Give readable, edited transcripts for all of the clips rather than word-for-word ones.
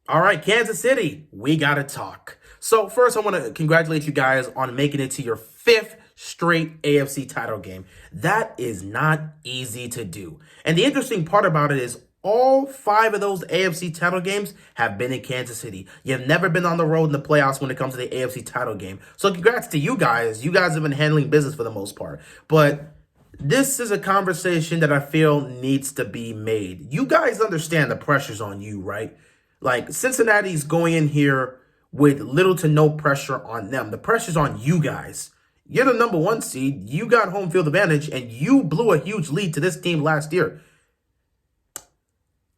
All right, Kansas City, we got to talk. So, first, I want to congratulate you guys on making it to your fifth straight AFC title game. That is not easy to do. And the interesting part about it is all five of those AFC title games have been in Kansas City. You've never been on the road in the playoffs when it comes to the AFC title game. So, congrats to you guys. You guys have been handling business for the most part. But this is a conversation that I feel needs to be made. You guys understand the pressure's on you, right? Like Cincinnati's going in here with little to no pressure on them. The pressure's on you guys. You're the number one seed. You got home field advantage, and you blew a huge lead to this team last year.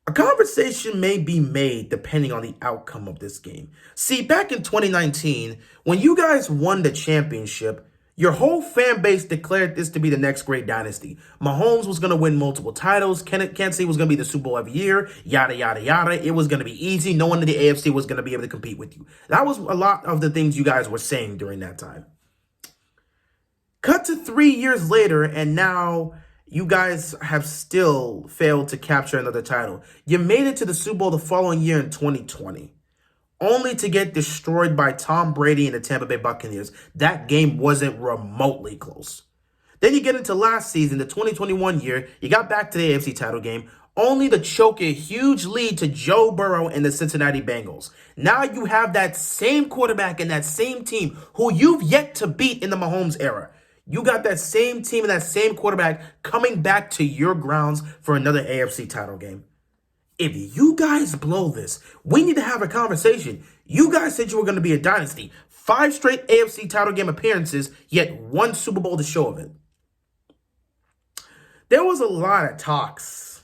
A conversation may be made depending on the outcome of this game. See, back in 2019, when you guys won the championship, your whole fan base declared this to be the next great dynasty. Mahomes was going to win multiple titles. Kansas City was going to be the Super Bowl every year. Yada, yada, yada. It was going to be easy. No one in the AFC was going to be able to compete with you. That was a lot of the things you guys were saying during that time. Cut to 3 years later, and now you guys have still failed to capture another title. You made it to the Super Bowl the following year in 2020. Only to get destroyed by Tom Brady and the Tampa Bay Buccaneers. That game wasn't remotely close. Then you get into last season, the 2021 year, you got back to the AFC title game, only to choke a huge lead to Joe Burrow and the Cincinnati Bengals. Now you have that same quarterback and that same team who you've yet to beat in the Mahomes era. You got that same team and that same quarterback coming back to your grounds for another AFC title game. If you guys blow this, we need to have a conversation. You guys said you were going to be a dynasty. 5 straight AFC title game appearances, yet 1 Super Bowl to show of it. There was a lot of talks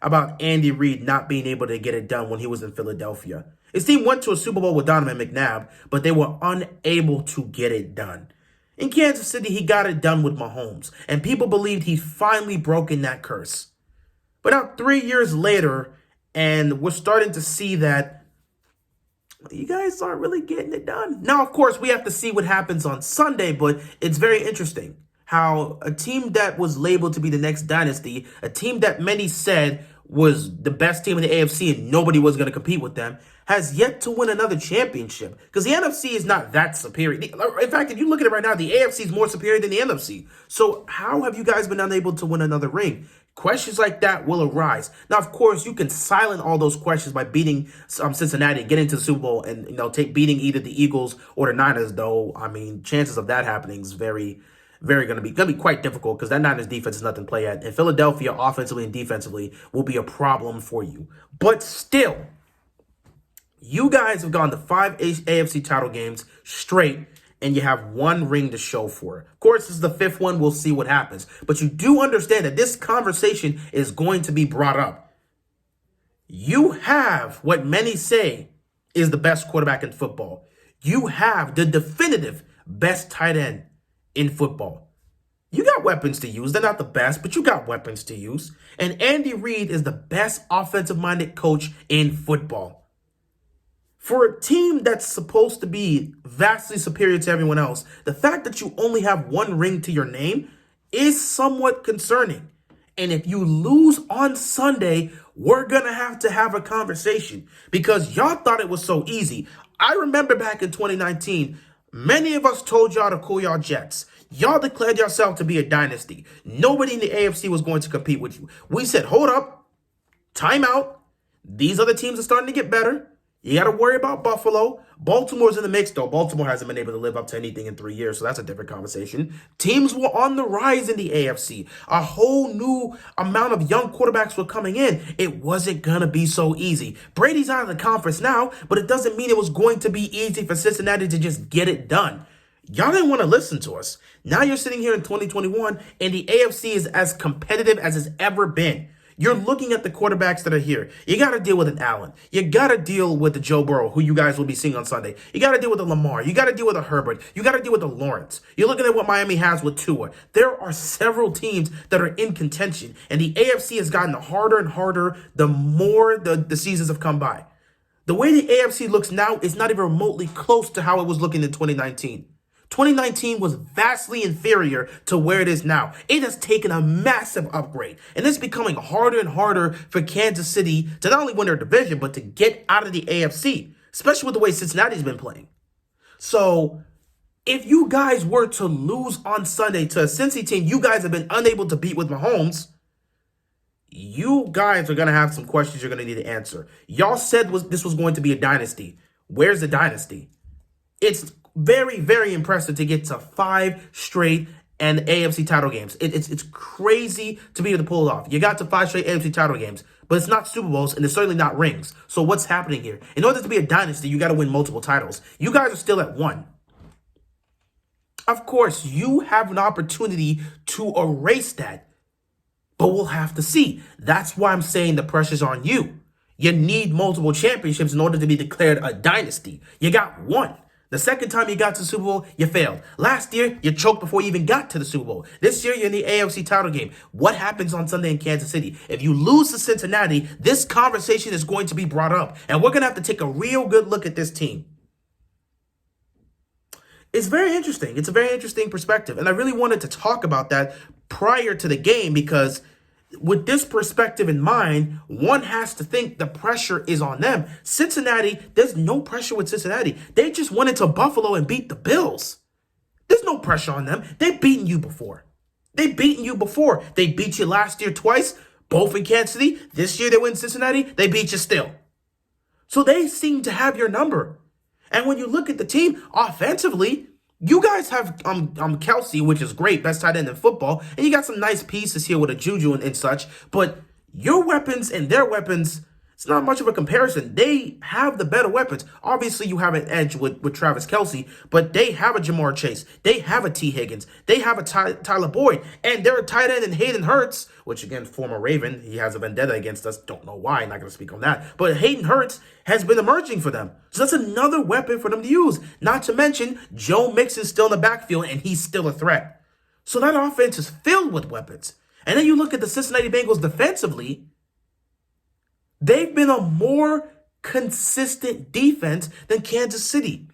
about Andy Reid not being able to get it done when he was in Philadelphia. His team went to a Super Bowl with Donovan McNabb, but they were unable to get it done. In Kansas City, he got it done with Mahomes, and people believed he'd finally broken that curse. But now 3 years later, and we're starting to see that you guys aren't really getting it done. Now, of course, we have to see what happens on Sunday, but it's very interesting how a team that was labeled to be the next dynasty, a team that many said was the best team in the AFC and nobody was going to compete with them, has yet to win another championship. Because the NFC is not that superior. In fact, if you look at it right now, the AFC is more superior than the NFC. So how have you guys been unable to win another ring? Questions like that will arise. Now, of course, you can silence all those questions by beating Cincinnati, getting to the Super Bowl, and beating either the Eagles or the Niners. Though, I mean, chances of that happening is very going to be quite difficult because that Niners defense is nothing to play at, and Philadelphia offensively and defensively will be a problem for you. But still, you guys have gone to 5 AFC title games straight, and you have 1 ring to show for it. Of course, this is the 5th one. We'll see what happens. But you do understand that this conversation is going to be brought up. You have what many say is the best quarterback in football. You have the definitive best tight end in football. You got weapons to use. They're not the best, but you got weapons to use. And Andy Reid is the best offensive-minded coach in football. For a team that's supposed to be vastly superior to everyone else, the fact that you only have 1 ring to your name is somewhat concerning. And if you lose on Sunday, we're going to have a conversation because y'all thought it was so easy. I remember back in 2019, many of us told y'all to cool y'all jets. Y'all declared yourself to be a dynasty. Nobody in the AFC was going to compete with you. We said, hold up, time out. These other teams are starting to get better. You got to worry about Buffalo. Baltimore's in the mix, though. Baltimore hasn't been able to live up to anything in 3 years, so that's a different conversation. Teams were on the rise in the AFC. A whole new amount of young quarterbacks were coming in. It wasn't going to be so easy. Brady's out of the conference now, but it doesn't mean it was going to be easy for Cincinnati to just get it done. Y'all didn't want to listen to us. Now you're sitting here in 2021, and the AFC is as competitive as it's ever been. You're looking at the quarterbacks that are here. You got to deal with an Allen. You got to deal with the Joe Burrow, who you guys will be seeing on Sunday. You got to deal with the Lamar. You got to deal with the Herbert. You got to deal with the Lawrence. You're looking at what Miami has with Tua. There are several teams that are in contention, and the AFC has gotten harder and harder the more the seasons have come by. The way the AFC looks now is not even remotely close to how it was looking in 2019. 2019 was vastly inferior to where it is now. It has taken a massive upgrade, and it's becoming harder and harder for Kansas City to not only win their division, but to get out of the AFC, especially with the way Cincinnati's been playing. So, if you guys were to lose on Sunday to a Cincy team you guys have been unable to beat with Mahomes, you guys are going to have some questions you're going to need to answer. Y'all said this was going to be a dynasty. Where's the dynasty? It's very, very impressive to get to 5 straight and AFC title games. It's crazy to be able to pull it off. You got to 5 straight AFC title games, but it's not Super Bowls, and it's certainly not rings. So what's happening here? In order to be a dynasty, you got to win multiple titles. You guys are still at 1. Of course, you have an opportunity to erase that, but we'll have to see. That's why I'm saying the pressure's on you. You need multiple championships in order to be declared a dynasty. You got 1. The second time you got to the Super Bowl, you failed. Last year, you choked before you even got to the Super Bowl. This year, you're in the AFC title game. What happens on Sunday in Kansas City? If you lose to Cincinnati, this conversation is going to be brought up, and we're going to have to take a real good look at this team. It's very interesting. It's a very interesting perspective. And I really wanted to talk about that prior to the game because with this perspective in mind, one has to think the pressure is on them. Cincinnati, there's no pressure with Cincinnati. They just went into Buffalo and beat the Bills. There's no pressure on them. They've beaten you before. They beat you last year twice, both in Kansas City. This year they win Cincinnati. They beat you still. So they seem to have your number. And when you look at the team offensively, you guys have Kelsey, which is great, best tight end in football, and you got some nice pieces here with a Juju and such, but your weapons and their weapons, it's not much of a comparison. They have the better weapons. Obviously, you have an edge with Travis Kelsey, but they have a Jamar Chase. They have a T. Higgins. They have a Tyler Boyd, and they're a tight end in Hayden Hurts, which, again, former Raven. He has a vendetta against us. Don't know why. I'm not going to speak on that. But Hayden Hurts has been emerging for them. So that's another weapon for them to use. Not to mention, Joe Mixon is still in the backfield, and he's still a threat. So that offense is filled with weapons. And then you look at the Cincinnati Bengals defensively. They've been a more consistent defense than Kansas City.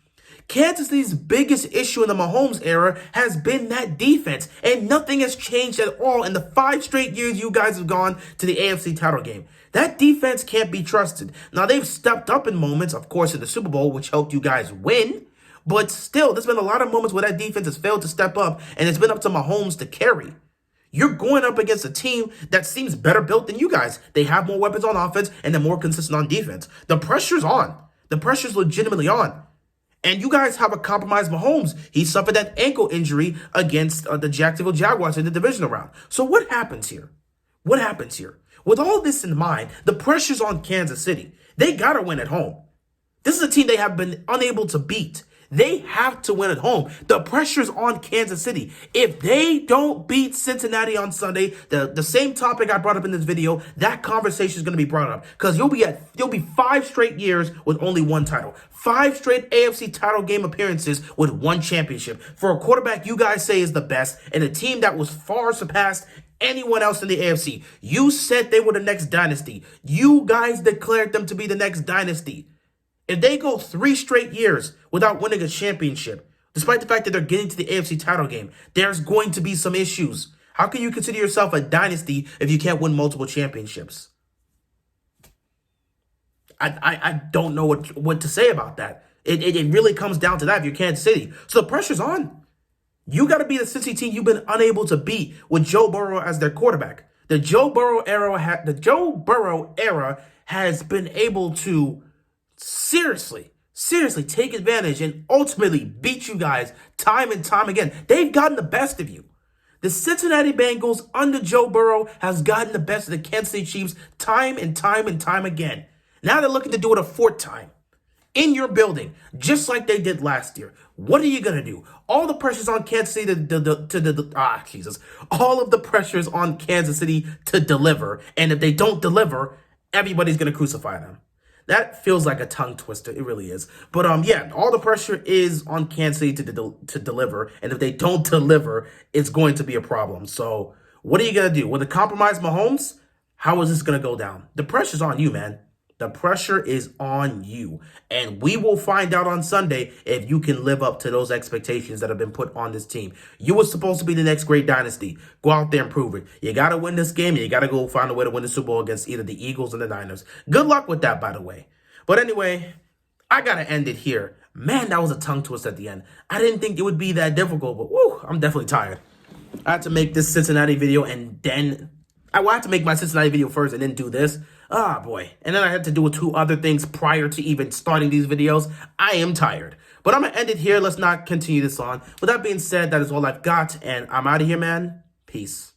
Kansas City's biggest issue in the Mahomes era has been that defense, and nothing has changed at all in the 5 straight years you guys have gone to the AFC title game. That defense can't be trusted. Now, they've stepped up in moments, of course, in the Super Bowl, which helped you guys win, but still, there's been a lot of moments where that defense has failed to step up, and it's been up to Mahomes to carry. You're going up against a team that seems better built than you guys. They have more weapons on offense, and they're more consistent on defense. The pressure's on. The pressure's legitimately on. And you guys have a compromised Mahomes. He suffered that ankle injury against the Jacksonville Jaguars in the divisional round. So what happens here? What happens here? With all this in mind, the pressure's on Kansas City. They got to win at home. This is a team they have been unable to beat. They have to win at home. The pressure's on Kansas City. If they don't beat Cincinnati on Sunday, the same topic I brought up in this video, that conversation is going to be brought up because you'll be 5 straight years with only 1 title. 5 straight AFC title game appearances with 1 championship. For a quarterback you guys say is the best and a team that was far surpassed anyone else in the AFC. You said they were the next dynasty. You guys declared them to be the next dynasty. If they go 3 straight years without winning a championship, despite the fact that they're getting to the AFC title game, there's going to be some issues. How can you consider yourself a dynasty if you can't win multiple championships? I don't know what to say about that. It really comes down to that if you're Kansas City. So the pressure's on. You got to be the Cincy team you've been unable to beat with Joe Burrow as their quarterback. The Joe Burrow era has been able to seriously take advantage and ultimately beat you guys time and time again. They've gotten the best of you. The Cincinnati Bengals under Joe Burrow has gotten the best of the Kansas City Chiefs time and time and time again. Now they're looking to do it a 4th time in your building, just like they did last year. What are you going to do? All the pressure's on Kansas City All of the pressure's on Kansas City to deliver. And if they don't deliver, everybody's going to crucify them. That feels like a tongue twister. It really is. But yeah, all the pressure is on Kansas City to deliver. And if they don't deliver, it's going to be a problem. So what are you going to do? With a compromised Mahomes, how is this going to go down? The pressure's on you, man. The pressure is on you. And we will find out on Sunday if you can live up to those expectations that have been put on this team. You were supposed to be the next great dynasty. Go out there and prove it. You got to win this game, and you got to go find a way to win the Super Bowl against either the Eagles or the Niners. Good luck with that, by the way. But anyway, I got to end it here. Man, that was a tongue twist at the end. I didn't think it would be that difficult, but woo, I'm definitely tired. I had to make this Cincinnati video and then... I had to make my Cincinnati video first and then do this. Ah, boy. And then I had to do 2 other things prior to even starting these videos. I am tired. But I'm going to end it here. Let's not continue this on. With that being said, that is all I've got. And I'm out of here, man. Peace.